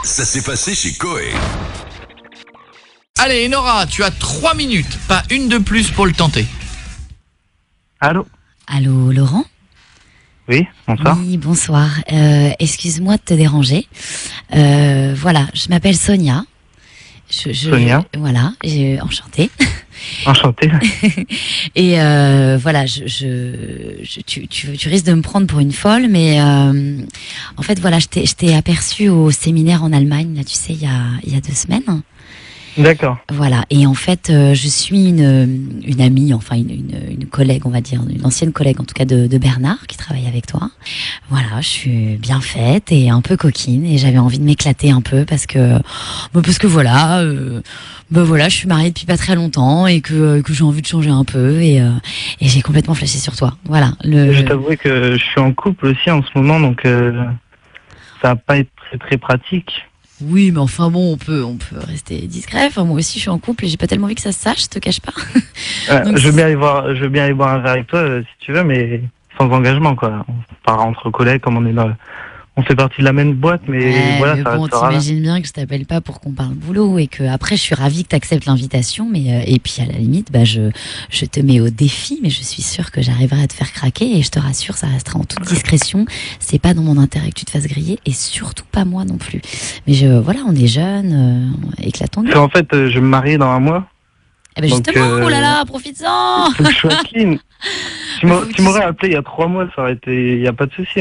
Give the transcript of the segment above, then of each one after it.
Ça s'est passé chez Coé. Allez, Nora, tu as 3 minutes, pas une de plus pour le tenter. Allô? Allô, Laurent? Oui, bonsoir. Oui, bonsoir. Excuse-moi de te déranger. Voilà, je m'appelle Sonia. Sonia. Voilà, enchantée. Enchanté. Et voilà, tu risques de me prendre pour une folle, mais en fait, voilà, je t'ai aperçu au séminaire en Allemagne, là, tu sais, il y a 2 semaines. D'accord. Voilà, et en fait, je suis une amie, enfin une collègue, on va dire, une ancienne collègue en tout cas de Bernard qui travaille avec toi. Voilà, je suis bien faite et un peu coquine et j'avais envie de m'éclater un peu parce que voilà, voilà, je suis mariée depuis pas très longtemps et que j'ai envie de changer un peu et j'ai complètement flashé sur toi. Voilà. Je t'avoue que je suis en couple aussi en ce moment, donc ça va pas être très pratique. Oui, mais enfin bon, on peut rester discret. Enfin, moi aussi, je suis en couple et j'ai pas tellement envie que ça se sache, je te cache pas. Donc, je veux bien aller voir un verre avec toi si tu veux, mais sans engagement, quoi. On part entre collègues, comme on fait partie de la même boîte, mais ouais, voilà, mais ça bon, restera. t'imagines bien que je t'appelle pas pour qu'on parle boulot et que après je suis ravie que t'acceptes l'invitation, mais et puis à la limite, je te mets au défi, mais je suis sûre que j'arriverai à te faire craquer et je te rassure, ça restera en toute discrétion. C'est pas dans mon intérêt que tu te fasses griller et surtout pas moi non plus. Mais voilà, on est jeunes, éclatons-nous. Parce qu'en fait, je vais me marie dans 1 mois. Eh ben donc, justement, oh là là, profites-en. Faut que je sois clean. Tu m'aurais appelé il y a 3 mois, ça aurait été, il y a pas de souci,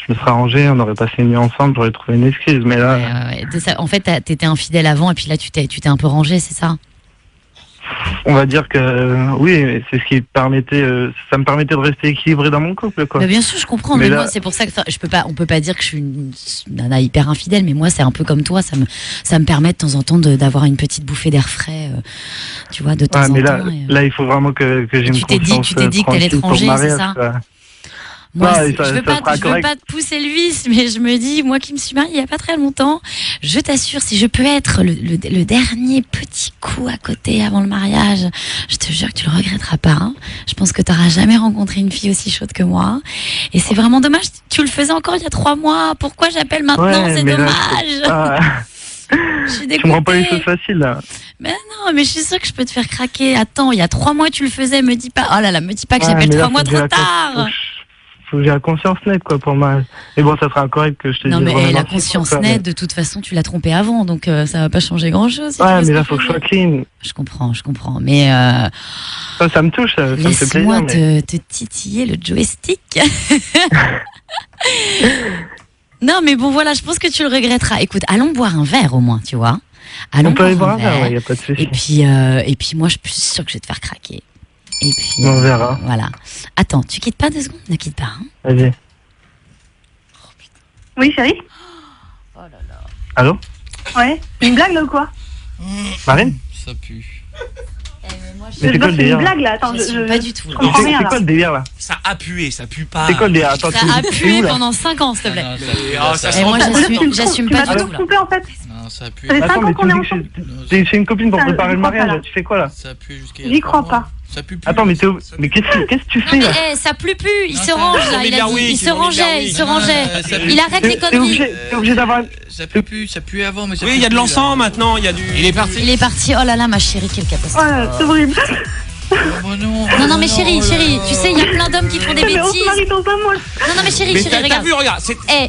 je me serais arrangé, on aurait passé une nuit ensemble, j'aurais trouvé une excuse, mais là... Ouais. En fait, t'étais infidèle avant et puis là, tu t'es un peu rangé, c'est ça? On va dire que oui, c'est ce qui permettait, ça me permettait de rester équilibré dans mon couple, quoi. Bah bien sûr, je comprends, mais là... moi, c'est pour ça que on peut pas dire que je suis une nana hyper infidèle, mais moi, c'est un peu comme toi, ça me permet de temps en temps d'avoir une petite bouffée d'air frais, tu vois, de temps en mais temps. Là, il faut vraiment que j'ai une confiance. Tu t'es dit que t'allais te ranger, c'est ça? Moi, je veux pas te pousser le vice, mais je me dis, moi qui me suis mariée il y a pas très longtemps, je t'assure, si je peux être le dernier petit coup à côté avant le mariage, je te jure que tu le regretteras pas. Hein. Je pense que t'auras jamais rencontré une fille aussi chaude que moi. Et c'est vraiment dommage. Tu le faisais encore il y a 3 mois. Pourquoi j'appelle maintenant? C'est dommage. Je suis dégoûtée. Tu me rends pas les choses faciles, là. Mais non, mais je suis sûre que je peux te faire craquer. Attends, il y a 3 mois tu le faisais, me dis pas. Oh là là, me dis pas que j'appelle 3 mois trop tard. Faut que j'ai la conscience nette, quoi, pour moi. Mais bon, ça sera incorrect que je te dise. Non, mais la conscience nette, de toute façon, tu l'as trompé avant, donc ça va pas changer grand-chose. Si ouais, mais là, faut que je sois clean. Je comprends. Mais ça me touche, ça me fait plaisir. Laisse-moi te titiller le joystick. Non, mais bon, voilà, je pense que tu le regretteras. Écoute, allons boire un verre au moins, tu vois. On peut aller boire un verre, ouais, y a pas de souci. Et puis moi, je suis sûre que je vais te faire craquer. Et puis, on verra. Voilà. Attends, tu quittes pas 2 secondes? Ne quitte pas. Hein. Vas-y. Oui, chérie? Oh là là. Allô? Ouais. Une blague là ou quoi? Marine? Ça pue. Mais c'est quoi le délire? C'est une blague là, attends, je pas du tout. C'est quoi le délire là? Ça a pué, ça pue pas. C'est quoi le délire? Attends, ça a pué pendant 5 ans, s'il te plaît. Et moi, j'assume pas du tout. Coupé, en fait. Non, ça a pué. Ça fait 5 Attends, ans mais qu'on est tu ensemble. dis que t'es chez une copine pour préparer le mariage, tu fais quoi là? Ça a pué jusqu'à. J'y crois pas. Ça pue plus. Attends, mais qu'est-ce que tu fais là? Ça pue plus, il se range là, il a dit, il se rangeait. Il arrête les conneries. T'es obligé d'avoir... Ça pue plus, ça puait avant, mais ça oui, il y a de l'encens maintenant, il y a du... Il est parti. Il est parti, oh là là, ma chérie, quelle catastrophe. Ouais, c'est horrible. Non, mais chérie, tu sais, il y a plein d'hommes qui font des Mais on se bêtises. marie dans 1 mois. Non, mais chérie, t'as regarde. vu, regarde,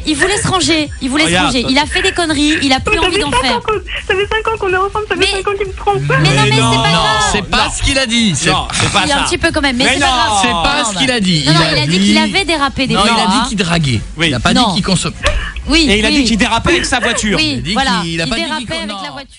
il voulait se ranger, Regarde, il a fait des conneries, il a plus envie d'en faire. Ça fait 5 ans qu'on est ensemble, ça fait 5 ans qu'il me trompe. Mais non, mais c'est pas grave. C'est pas ce qu'il a dit. Non, c'est pas Il y a un ça. petit peu quand même, mais c'est non, pas grave. C'est pas ce qu'il a dit. Non, il a dit qu'il avait dérapé des Non, fois. il a dit qu'il draguait. Oui. Il a pas dit qu'il consommait. Oui. Et il a dit qu'il dérapait avec sa voiture. Oui, Il a dit voilà. qu'il a Il pas dit dérapait qu'il- avec non. la voiture.